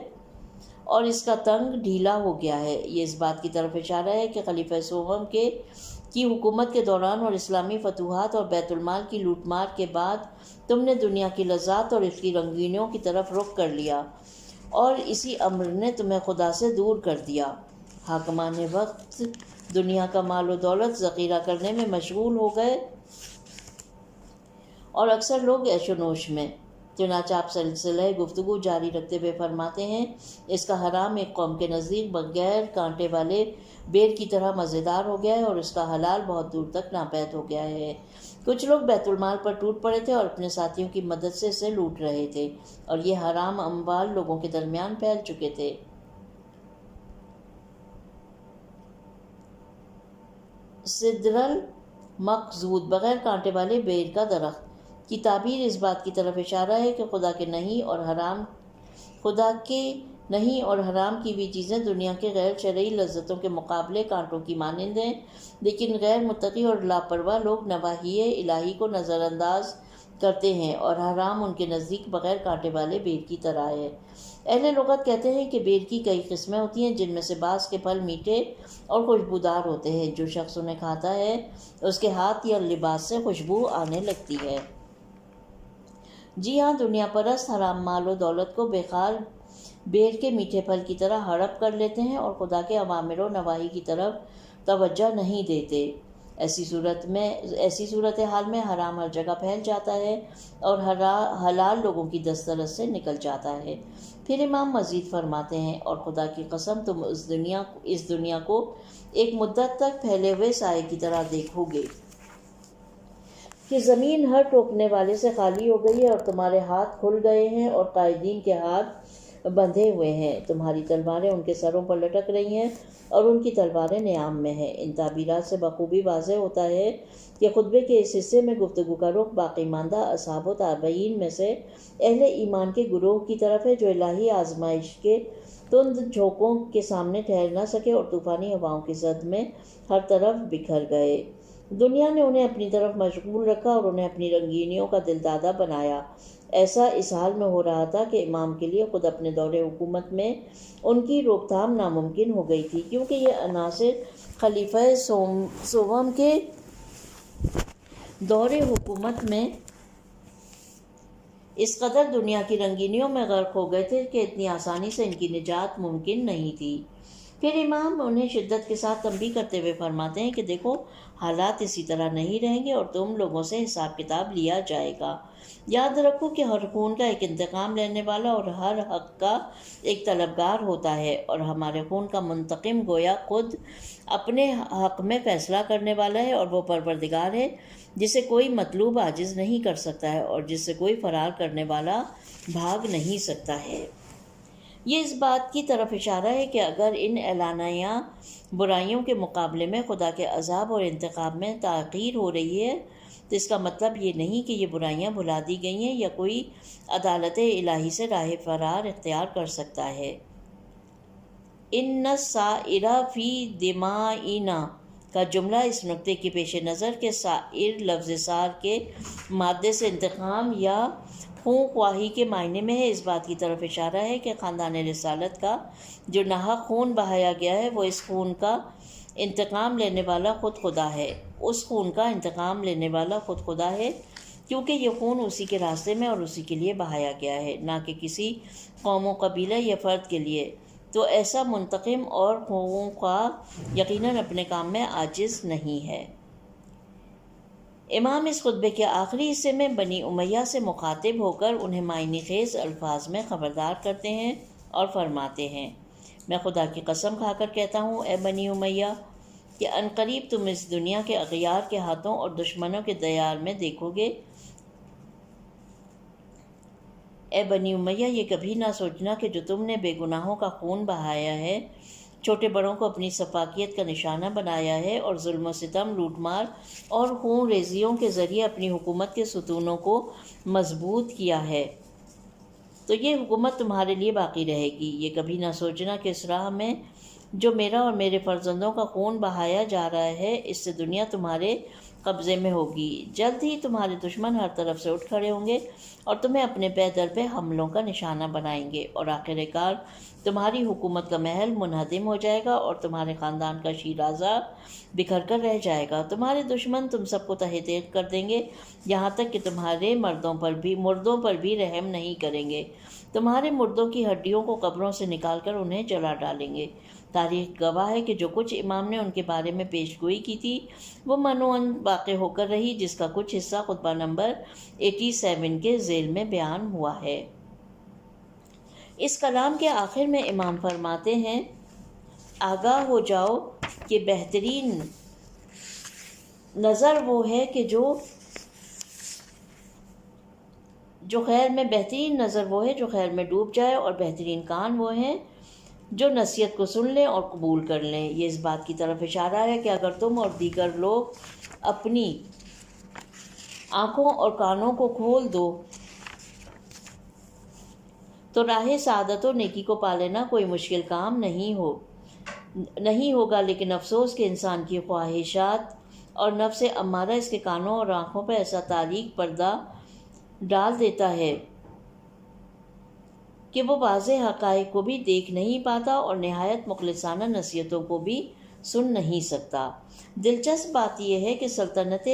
اور اس کا تنگ ڈھیلا ہو گیا ہے۔ یہ اس بات کی طرف اشارہ ہے کہ خلیفہ سوم کی حکومت کے دوران اور اسلامی فتوحات اور بیت المال کی لوٹ مار کے بعد تم نے دنیا کی لذات اور اس کی رنگینیوں کی طرف رخ کر لیا، اور اسی امر نے تمہیں خدا سے دور کر دیا۔ حاکمان وقت دنیا کا مال و دولت ذخیرہ کرنے میں مشغول ہو گئے، اور اکثر لوگ عیش و نوش میں۔ چنانچہ آپ سلسلہ گفتگو جاری رکھتے ہوئے فرماتے ہیں، اس کا حرام ایک قوم کے نزدیک بغیر کانٹے والے بیر کی طرح مزیدار ہو گیا ہے، اور اس کا حلال بہت دور تک ناپید ہو گیا ہے۔ کچھ لوگ بیت المال پر ٹوٹ پڑے تھے اور اپنے ساتھیوں کی مدد سے اسے لوٹ رہے تھے، اور یہ حرام اموال لوگوں کے درمیان پھیل چکے تھے۔ سدرل مقصود بغیر کانٹے والے بیر کا درخت کی تعبیر اس بات کی طرف اشارہ ہے کہ خدا کے نہیں اور حرام کی بھی چیزیں دنیا کے غیر شرعی لذتوں کے مقابلے کانٹوں کی مانند ہیں، لیکن غیر متقی اور لاپرواہ لوگ نواحی الہی کو نظر انداز کرتے ہیں، اور حرام ان کے نزدیک بغیر کانٹے والے بیر کی طرح ہے۔ اہل لغت کہتے ہیں کہ بیر کی کئی قسمیں ہوتی ہیں، جن میں سے بعض کے پھل میٹھے اور خوشبودار ہوتے ہیں۔ جو شخص انہیں کھاتا ہے اس کے ہاتھ یا لباس سے خوشبو آنے لگتی ہے۔ جی ہاں، دنیا پرست حرام مال و دولت کو بےخار بیر کے میٹھے پھل کی طرح ہڑپ کر لیتے ہیں اور خدا کے اوامر و نواہی کی طرف توجہ نہیں دیتے۔ ایسی صورتحال میں حرام ہر جگہ پھیل جاتا ہے اور حلال لوگوں کی دسترس سے نکل جاتا ہے۔ پھر امام مزید فرماتے ہیں، اور خدا کی قسم تم اس دنیا کو ایک مدت تک پھیلے ہوئے سائے کی طرح دیکھو گے کہ زمین ہر ٹوکنے والے سے خالی ہو گئی ہے، اور تمہارے ہاتھ کھل گئے ہیں اور قائدین کے ہاتھ بندھے ہوئے ہیں۔ تمہاری تلواریں ان کے سروں پر لٹک رہی ہیں اور ان کی تلواریں نیام میں ہیں۔ ان تعبیرات سے بخوبی واضح ہوتا ہے کہ خطبے کے اس حصے میں گفتگو کا رخ باقی ماندہ اصحاب و تابعین میں سے اہل ایمان کے گروہ کی طرف ہے، جو الہی آزمائش کے تند جھونکوں کے سامنے ٹھہر نہ سکے اور طوفانی ہواؤں کی زد میں ہر طرف بکھر گئے۔ دنیا نے انہیں اپنی طرف مشغول رکھا اور انہیں اپنی رنگینیوں کا دل دادہ بنایا۔ ایسا اس حال میں ہو رہا تھا کہ امام کے لیے خود اپنے دور حکومت میں ان کی روک تھام ناممکن ہو گئی تھی، کیونکہ یہ عناصر خلیفہ سوم کے دور حکومت میں اس قدر دنیا کی رنگینیوں میں غرق ہو گئے تھے کہ اتنی آسانی سے ان کی نجات ممکن نہیں تھی۔ پھر امام انہیں شدت کے ساتھ تنبیہ کرتے ہوئے فرماتے ہیں کہ دیکھو حالات اسی طرح نہیں رہیں گے اور تم لوگوں سے حساب کتاب لیا جائے گا۔ یاد رکھو کہ ہر خون کا ایک انتقام لینے والا اور ہر حق کا ایک طلبگار ہوتا ہے، اور ہمارے خون کا منتقم گویا خود اپنے حق میں فیصلہ کرنے والا ہے، اور وہ پروردگار ہے جسے کوئی مطلوب عاجز نہیں کر سکتا ہے اور جس سے کوئی فرار کرنے والا بھاگ نہیں سکتا ہے۔ یہ اس بات کی طرف اشارہ ہے کہ اگر ان اعلانیہ برائیوں کے مقابلے میں خدا کے عذاب اور انتقام میں تاخیر ہو رہی ہے تو اس کا مطلب یہ نہیں کہ یہ برائیاں بھلا دی گئی ہیں یا کوئی عدالت الہی سے راہ فرار اختیار کر سکتا ہے۔ ان السائر فی دمائنا کا جملہ اس نقطے کی پیش نظر کہ سائر لفظ سار کے مادے سے انتقام یا خون خواہی کے معنی میں ہے، اس بات کی طرف اشارہ ہے کہ خاندان رسالت کا جو ناحق خون بہایا گیا ہے وہ اس خون کا انتقام لینے والا خود خدا ہے، اس خون کا انتقام لینے والا خود خدا ہے، کیونکہ یہ خون اسی کے راستے میں اور اسی کے لیے بہایا گیا ہے، نہ کہ کسی قوم و قبیلہ یا فرد کے لیے۔ تو ایسا منتقم اور خونخواہ یقیناً اپنے کام میں عاجز نہیں ہے۔ امام اس خطبے کے آخری حصے میں بنی امیہ سے مخاطب ہو کر انہیں معنی خیز الفاظ میں خبردار کرتے ہیں اور فرماتے ہیں، میں خدا کی قسم کھا کر کہتا ہوں اے بنی امیہ کہ عنقریب تم اس دنیا کے اغیار کے ہاتھوں اور دشمنوں کے دیار میں دیکھو گے۔ اے بنی امیہ یہ کبھی نہ سوچنا کہ جو تم نے بے گناہوں کا خون بہایا ہے، چھوٹے بڑوں کو اپنی سفاکیت کا نشانہ بنایا ہے اور ظلم و ستم، لوٹ مار اور خون ریزیوں کے ذریعے اپنی حکومت کے ستونوں کو مضبوط کیا ہے، تو یہ حکومت تمہارے لیے باقی رہے گی۔ یہ کبھی نہ سوچنا کہ اس راہ میں جو میرا اور میرے فرزندوں کا خون بہایا جا رہا ہے، اس سے دنیا تمہارے قبضے میں ہوگی۔ جلد ہی تمہارے دشمن ہر طرف سے اٹھ کھڑے ہوں گے اور تمہیں اپنے پے در پہ حملوں کا نشانہ بنائیں گے، اور آخر کار تمہاری حکومت کا محل منہدم ہو جائے گا اور تمہارے خاندان کا شیرازہ بکھر کر رہ جائے گا۔ تمہارے دشمن تم سب کو تہہ تیغ کر دیں گے، یہاں تک کہ تمہارے مردوں پر بھی رحم نہیں کریں گے، تمہارے مردوں کی ہڈیوں کو قبروں سے نکال کر انہیں جلا ڈالیں گے۔ تاریخ گواہ ہے کہ جو کچھ امام نے ان کے بارے میں پیش گوئی کی تھی وہ منوعاً واقع ہو کر رہی، جس کا کچھ حصہ خطبہ نمبر 87 کے ذیل میں بیان ہوا ہے۔ اس کلام کے آخر میں امام فرماتے ہیں، آگاہ ہو جاؤ کہ بہترین نظر وہ ہے کہ جو خیر میں بہترین نظر وہ ہے جو خیر میں ڈوب جائے، اور بہترین کان وہ ہیں جو نصیحت کو سن لیں اور قبول کر لیں۔ یہ اس بات کی طرف اشارہ ہے کہ اگر تم اور دیگر لوگ اپنی آنکھوں اور کانوں کو کھول دو تو راہ سعادت و نیکی کو پا لینا کوئی مشکل کام نہیں ہوگا، لیکن افسوس کہ انسان کی خواہشات اور نفس امارہ اس کے کانوں اور آنکھوں پر ایسا تاریک پردہ ڈال دیتا ہے کہ وہ واضح حقائق کو بھی دیکھ نہیں پاتا اور نہایت مخلصانہ نصیحتوں کو بھی سن نہیں سکتا۔ دلچسپ بات یہ ہے کہ سلطنت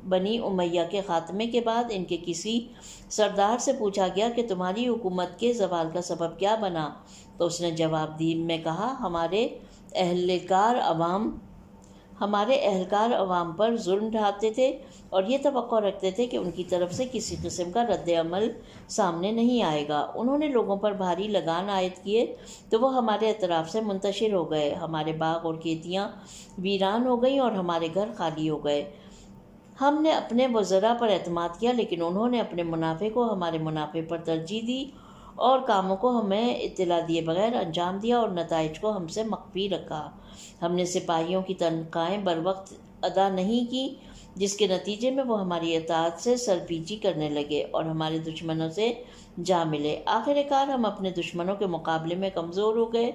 بنی امیہ کے خاتمے کے بعد ان کے کسی سردار سے پوچھا گیا کہ تمہاری حکومت کے زوال کا سبب کیا بنا، تو اس نے جواب میں کہا، ہمارے اہلکار عوام پر ظلم ڈھاتے تھے اور یہ توقع رکھتے تھے کہ ان کی طرف سے کسی قسم کا رد عمل سامنے نہیں آئے گا۔ انہوں نے لوگوں پر بھاری لگان عائد کیے تو وہ ہمارے اطراف سے منتشر ہو گئے، ہمارے باغ اور کھیتیاں ویران ہو گئیں اور ہمارے گھر خالی ہو گئے۔ ہم نے اپنے وزراء پر اعتماد کیا، لیکن انہوں نے اپنے منافع کو ہمارے منافع پر ترجیح دی اور کاموں کو ہمیں اطلاع دیے بغیر انجام دیا اور نتائج کو ہم سے مخفی رکھا۔ ہم نے سپاہیوں کی تنخواہیں بروقت ادا نہیں کی، جس کے نتیجے میں وہ ہماری اطاعت سے سرپیچی کرنے لگے اور ہمارے دشمنوں سے جا ملے۔ آخر کار ہم اپنے دشمنوں کے مقابلے میں کمزور ہو گئے،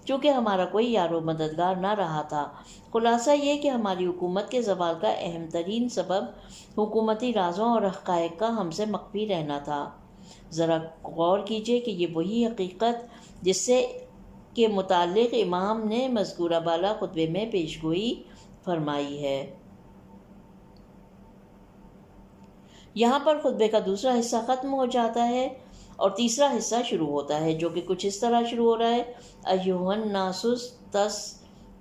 چونکہ ہمارا کوئی یار و مددگار نہ رہا تھا۔ خلاصہ یہ کہ ہماری حکومت کے زوال کا اہم ترین سبب حکومتی رازوں اور حقائق کا ہم سے مخفی رہنا تھا۔ ذرا غور کیجئے کہ یہ وہی حقیقت جس سے کے متعلق امام نے مذکورہ بالا خطبے میں پیشگوئی فرمائی ہے۔ یہاں پر خطبے کا دوسرا حصہ ختم ہو جاتا ہے اور تیسرا حصہ شروع ہوتا ہے، جو کہ کچھ اس طرح شروع ہو رہا ہے، ایھا الناس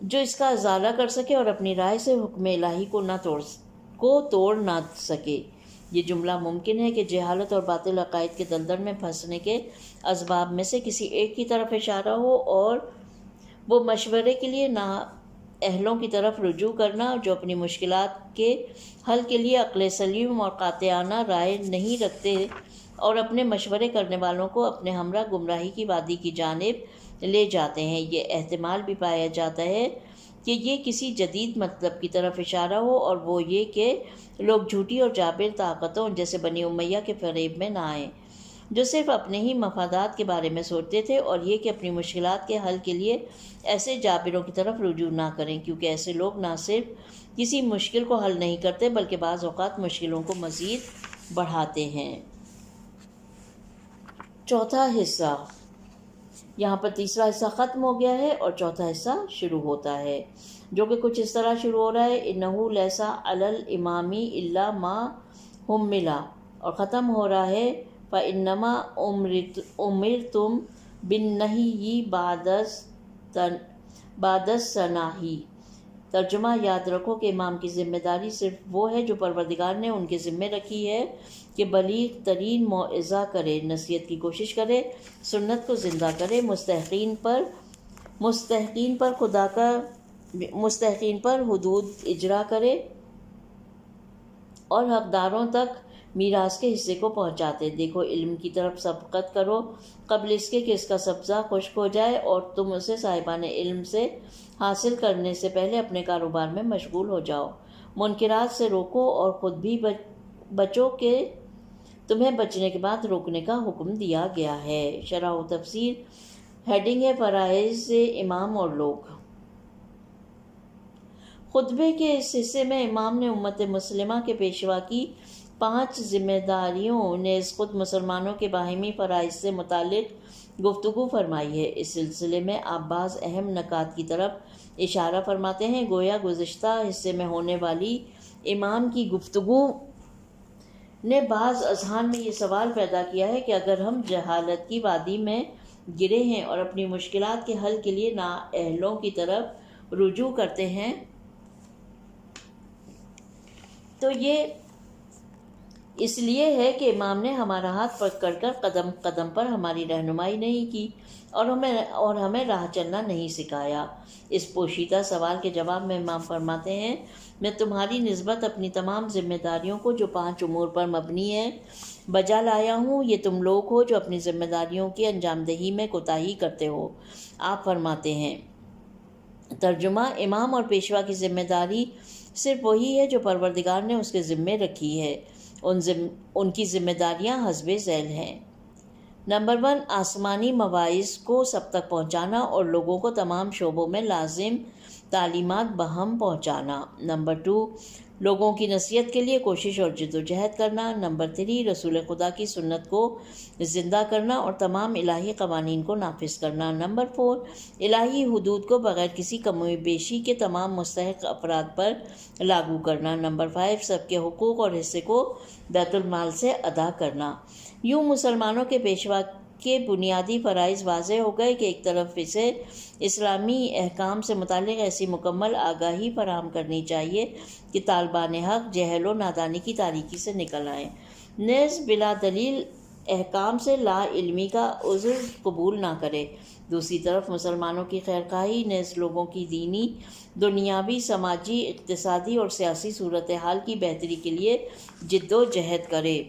جو اس کا ازالہ کر سکے اور اپنی رائے سے حکم الہی کو توڑ نہ سکے۔ یہ جملہ ممکن ہے کہ جہالت اور باطل عقائد کے دلدل میں پھنسنے کے اسباب میں سے کسی ایک کی طرف اشارہ ہو، اور وہ مشورے کے لیے نا اہلوں کی طرف رجوع کرنا جو اپنی مشکلات کے حل کے لیے عقل سلیم اور قاطعانہ رائے نہیں رکھتے اور اپنے مشورے کرنے والوں کو اپنے ہمراہ گمراہی کی وادی کی جانب لے جاتے ہیں۔ یہ احتمال بھی پایا جاتا ہے کہ یہ کسی جدید مطلب کی طرف اشارہ ہو، اور وہ یہ کہ لوگ جھوٹی اور جابر طاقتوں جیسے بنی امیہ کے فریب میں نہ آئیں، جو صرف اپنے ہی مفادات کے بارے میں سوچتے تھے، اور یہ کہ اپنی مشکلات کے حل کے لیے ایسے جابروں کی طرف رجوع نہ کریں، کیونکہ ایسے لوگ نہ صرف کسی مشکل کو حل نہیں کرتے بلکہ بعض اوقات مشکلوں کو مزید بڑھاتے ہیں۔ چوتھا حصہ، یہاں پر تیسرا حصہ ختم ہو گیا ہے اور چوتھا حصہ شروع ہوتا ہے، جو کہ کچھ اس طرح شروع ہو رہا ہے: اِنَّهُ لَيْسَ عَلَى الْإِمَامِ إِلَّا مَا حُمِّلَ، اور ختم ہو رہا ہے فَإِنَّمَا أُمِرْتُمْ بِالنَّهْيِ بَعْدَ السَّنَاهِ۔ ترجمہ: یاد رکھو کہ امام کی ذمہ داری صرف وہ ہے جو پروردگار نے ان کے ذمہ رکھی ہے کہ بلیغ ترین موعظہ کرے، نصیحت کی کوشش کرے، سنت کو زندہ کرے، مستحقین پر حدود اجرا کرے اور حقداروں تک میراث کے حصے کو پہنچاتے۔ دیکھو، علم کی طرف سبقت کرو قبل اس کے کہ اس کا سبزہ خشک ہو جائے، اور تم اسے صاحبان علم سے حاصل کرنے سے پہلے اپنے کاروبار میں مشغول ہو جاؤ۔ منکرات سے روکو اور خود بھی بچو کہ تمہیں بچنے کے بعد روکنے کا حکم دیا گیا ہے۔ شرح و تفسیر۔ ہیڈنگ ہے: فرائض امام اور لوگ۔ خطبے کے اس حصے میں امام نے امت مسلمہ کے پیشوا کی 5 ذمہ داریوں نیز خود مسلمانوں کے باہمی فرائض سے متعلق گفتگو فرمائی ہے۔ اس سلسلے میں آپ بعض اہم نکات کی طرف اشارہ فرماتے ہیں۔ گویا گزشتہ حصے میں ہونے والی امام کی گفتگو نے بعض اذہان میں یہ سوال پیدا کیا ہے کہ اگر ہم جہالت کی وادی میں گرے ہیں اور اپنی مشکلات کے حل کے لیے نااہلوں کی طرف رجوع کرتے ہیں تو یہ اس لیے ہے کہ امام نے ہمارا ہاتھ پکڑ کر قدم قدم پر ہماری رہنمائی نہیں کی اور ہمیں راہ چلنا نہیں سکھایا۔ اس پوشیدہ سوال کے جواب میں امام فرماتے ہیں: میں تمہاری نسبت اپنی تمام ذمہ داریوں کو جو 5 امور پر مبنی ہے بجا لایا ہوں۔ یہ تم لوگ ہو جو اپنی ذمہ داریوں کی انجام دہی میں کوتاہی کرتے ہو۔ آپ فرماتے ہیں: ترجمہ: امام اور پیشوا کی ذمہ داری صرف وہی ہے جو پروردگار نے اس کے ذمے رکھی ہے۔ ان کی ذمہ داریاں حسب ذیل ہیں: نمبر 1، آسمانی مواعظ کو سب تک پہنچانا اور لوگوں کو تمام شعبوں میں لازم تعلیمات بہم پہنچانا۔ نمبر 2، لوگوں کی نصیحت کے لیے کوشش اور جد و جہد کرنا۔ نمبر 3، رسول خدا کی سنت کو زندہ کرنا اور تمام الہی قوانین کو نافذ کرنا۔ نمبر 4، الہی حدود کو بغیر کسی کم و بیشی کے تمام مستحق افراد پر لاگو کرنا۔ نمبر 5، سب کے حقوق اور حصے کو بیت المال سے ادا کرنا۔ یوں مسلمانوں کے پیشوا کے بنیادی فرائض واضح ہو گئے کہ ایک طرف اسے اسلامی احکام سے متعلق ایسی مکمل آگاہی فراہم کرنی چاہیے کہ طالبان حق جہل و نادانی کی تاریکی سے نکل آئیں، نیز بلا دلیل احکام سے لا علمی کا عذر قبول نہ کرے۔ دوسری طرف مسلمانوں کی خیرخواہی نیز لوگوں کی دینی، دنیاوی، سماجی، اقتصادی اور سیاسی صورتحال کی بہتری کے لیے جد و جہد کرے۔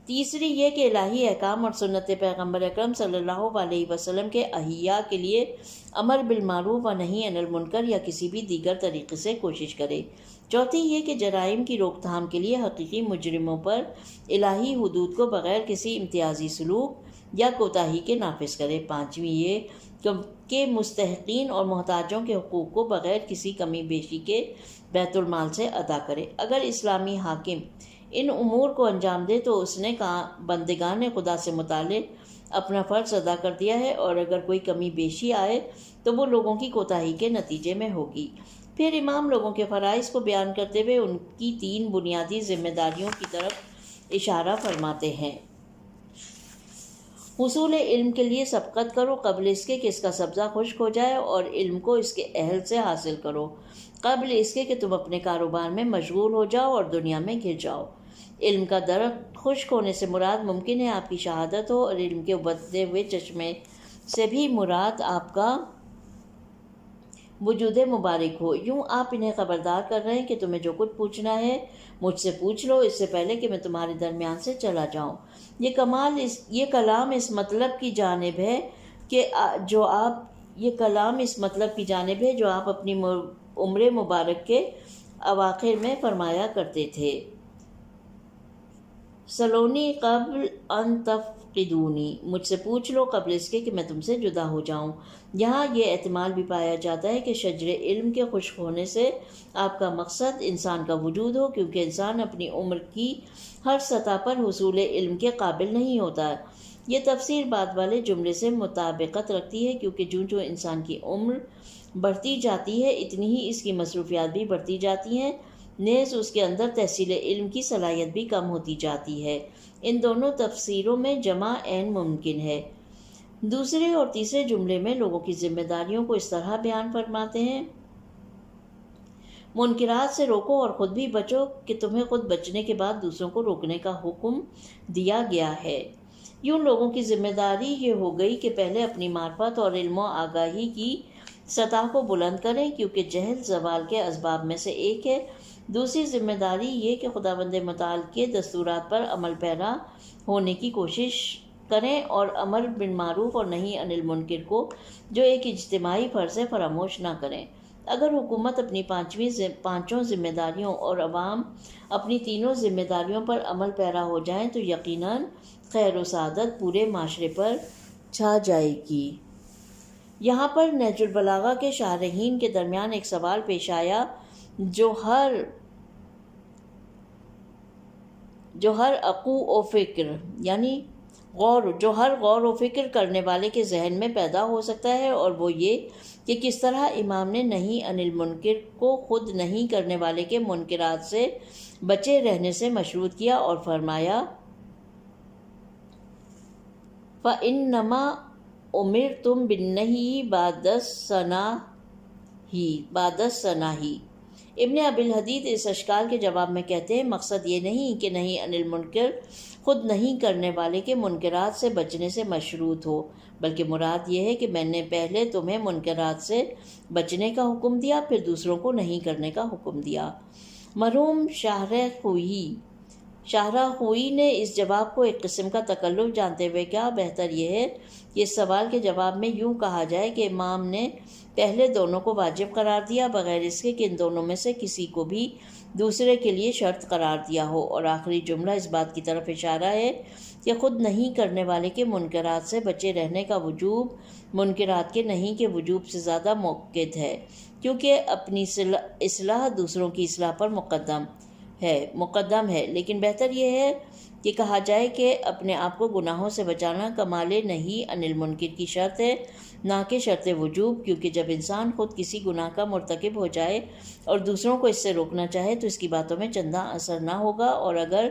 تیسری یہ کہ الہی احکام اور سنت پیغمبر اکرم صلی اللہ علیہ وسلم کے احیاء کے لیے امر بالمعروف و نہی عن المنکر یا کسی بھی دیگر طریقے سے کوشش کرے۔ چوتھی یہ کہ جرائم کی روک تھام کے لیے حقیقی مجرموں پر الہی حدود کو بغیر کسی امتیازی سلوک یا کوتاہی کے نافذ کرے۔ پانچویں یہ کہ مستحقین اور محتاجوں کے حقوق کو بغیر کسی کمی بیشی کے بیت المال سے ادا کرے۔ اگر اسلامی حاکم ان امور کو انجام دے تو اس نے بندگان خدا سے متعلق اپنا فرض ادا کر دیا ہے، اور اگر کوئی کمی بیشی آئے تو وہ لوگوں کی کوتاہی کے نتیجے میں ہوگی۔ پھر امام لوگوں کے فرائض کو بیان کرتے ہوئے ان کی 3 بنیادی ذمہ داریوں کی طرف اشارہ فرماتے ہیں: حصول علم کے لیے سبقت کرو قبل اس کے کہ اس کا سبزہ خشک ہو جائے، اور علم کو اس کے اہل سے حاصل کرو قبل اس کے کہ تم اپنے کاروبار میں مشغول ہو جاؤ اور دنیا میں گر جاؤ۔ علم کا درخت خشک ہونے سے مراد ممکن ہے آپ کی شہادت ہو، اور علم کے ابلتے ہوئے چشمے سے بھی مراد آپ کا وجود مبارک ہو۔ یوں آپ انہیں خبردار کر رہے ہیں کہ تمہیں جو کچھ پوچھنا ہے مجھ سے پوچھ لو، اس سے پہلے کہ میں تمہارے درمیان سے چلا جاؤں۔ یہ کلام اس مطلب کی جانب ہے جو آپ اپنی عمر مبارک کے اواخر میں فرمایا کرتے تھے۔ سلونی قبل ان تفقدونی، مجھ سے پوچھ لو قبل اس کے کہ میں تم سے جدا ہو جاؤں۔ یہاں یہ احتمال بھی پایا جاتا ہے کہ شجر علم کے خشک ہونے سے آپ کا مقصد انسان کا وجود ہو، کیونکہ انسان اپنی عمر کی ہر سطح پر حصول علم کے قابل نہیں ہوتا۔ یہ تفسیر بعد والے جملے سے مطابقت رکھتی ہے، کیونکہ جو انسان کی عمر بڑھتی جاتی ہے اتنی ہی اس کی مصروفیات بھی بڑھتی جاتی ہیں، نیز اس کے اندر تحصیل علم کی صلاحیت بھی کم ہوتی جاتی ہے۔ ان دونوں تفسیروں میں جمع عین ممکن ہے۔ دوسرے اور تیسرے جملے میں لوگوں کی ذمہ داریوں کو اس طرح بیان فرماتے ہیں: منکرات سے روکو اور خود بھی بچو کہ تمہیں خود بچنے کے بعد دوسروں کو روکنے کا حکم دیا گیا ہے۔ یوں لوگوں کی ذمہ داری یہ ہو گئی کہ پہلے اپنی معرفت اور علم و آگاہی کی سطح کو بلند کریں، کیونکہ جہل زوال کے اسباب میں سے ایک ہے۔ دوسری ذمہ داری یہ کہ خداوند متعال کے دستورات پر عمل پیرا ہونے کی کوشش کریں اور امر بالمعروف اور نہی عن المنکر کو جو ایک اجتماعی فرض ہے فراموش نہ کریں۔ اگر حکومت اپنی پانچوں ذمہ داریوں اور عوام اپنی تینوں ذمہ داریوں پر عمل پیرا ہو جائیں تو یقیناً خیر و سعادت پورے معاشرے پر چھا جائے گی۔ یہاں پر نہج البلاغہ کے شارحین کے درمیان ایک سوال پیش آیا جو ہر غور و فکر کرنے والے کے ذہن میں پیدا ہو سکتا ہے، اور وہ یہ کہ کس طرح امام نے نہی عن المنکر کو خود نہیں کرنے والے کے منکرات سے بچے رہنے سے مشروط کیا اور فرمایا: فَإِنَّمَا أُمِرْتُم بِالنَّهْيِ بعد الصَّنَاهِ۔ ابن ابی الحدید اس اشکال کے جواب میں کہتے ہیں: مقصد یہ نہیں کہ نہی عن المنکر خود نہیں کرنے والے کے منکرات سے بچنے سے مشروط ہو، بلکہ مراد یہ ہے کہ میں نے پہلے تمہیں منکرات سے بچنے کا حکم دیا، پھر دوسروں کو نہیں کرنے کا حکم دیا۔ مرحوم شاہراہ خوئی نے اس جواب کو ایک قسم کا تکلف جانتے ہوئے کہا: بہتر یہ ہے کہ اس سوال کے جواب میں یوں کہا جائے کہ امام نے پہلے دونوں کو واجب قرار دیا بغیر اس کے کہ ان دونوں میں سے کسی کو بھی دوسرے کے لیے شرط قرار دیا ہو، اور آخری جملہ اس بات کی طرف اشارہ ہے کہ خود نہیں کرنے والے کے منکرات سے بچے رہنے کا وجوب منکرات کے نہیں کے وجوب سے زیادہ مؤکد ہے، کیونکہ اپنی اصلاح دوسروں کی اصلاح پر مقدم ہے۔ لیکن بہتر یہ ہے کہ کہا جائے کہ اپنے آپ کو گناہوں سے بچانا کمال نہی عن المنکر کی شرط ہے، نہ کہ شرط وجوب، کیونکہ جب انسان خود کسی گناہ کا مرتکب ہو جائے اور دوسروں کو اس سے روکنا چاہے تو اس کی باتوں میں چندہ اثر نہ ہوگا، اور اگر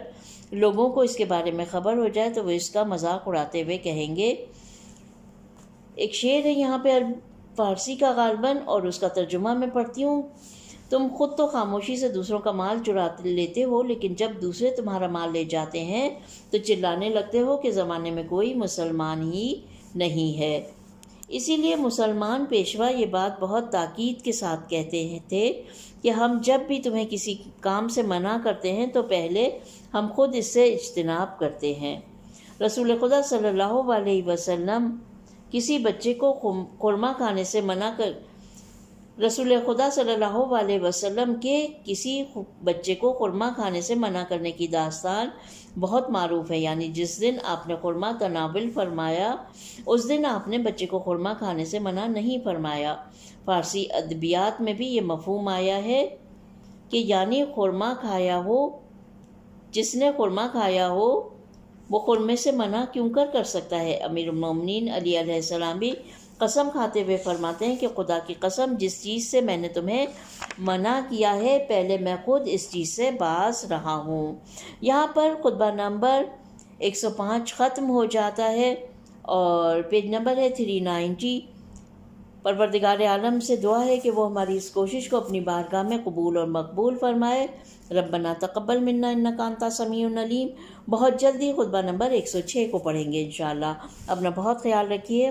لوگوں کو اس کے بارے میں خبر ہو جائے تو وہ اس کا مذاق اڑاتے ہوئے کہیں گے۔ ایک شعر ہے یہاں پہ فارسی کا غالباً، اور اس کا ترجمہ میں پڑھتی ہوں: تم خود تو خاموشی سے دوسروں کا مال چرا لیتے ہو، لیکن جب دوسرے تمہارا مال لے جاتے ہیں تو چلانے لگتے ہو کہ زمانے میں کوئی مسلمان ہی نہیں ہے۔ اسی لیے مسلمان پیشوا یہ بات بہت تاکید کے ساتھ کہتے تھے کہ ہم جب بھی تمہیں کسی کام سے منع کرتے ہیں تو پہلے ہم خود اس سے اجتناب کرتے ہیں۔ رسول خدا صلی اللہ علیہ وسلم کسی بچے کو خرما کھانے سے منع کر رسول خدا صلی اللہ علیہ وسلم کے کسی بچے کو خرما کھانے سے منع کرنے کی داستان بہت معروف ہے، یعنی جس دن آپ نے خرما تناول فرمایا اس دن آپ نے بچے کو خرما کھانے سے منع نہیں فرمایا۔ فارسی ادبیات میں بھی یہ مفہوم آیا ہے کہ یعنی خرما کھایا ہو، جس نے خرما کھایا ہو وہ خرمے سے منع کیوں کر سکتا ہے؟ امیر المومنین علی علیہ السلام بھی قسم کھاتے ہوئے فرماتے ہیں کہ خدا کی قسم، جس چیز سے میں نے تمہیں منع کیا ہے پہلے میں خود اس چیز سے باز رہا ہوں۔ یہاں پر خطبہ نمبر 105 ختم ہو جاتا ہے اور پیج نمبر ہے 390۔ پروردگار عالم سے دعا ہے کہ وہ ہماری اس کوشش کو اپنی بارگاہ میں قبول اور مقبول فرمائے۔ ربنا تقبل منا انک انت السمیع العلیم۔ بہت جلدی خطبہ نمبر 106 کو پڑھیں گے انشاءاللہ۔ اپنا بہت خیال رکھیے۔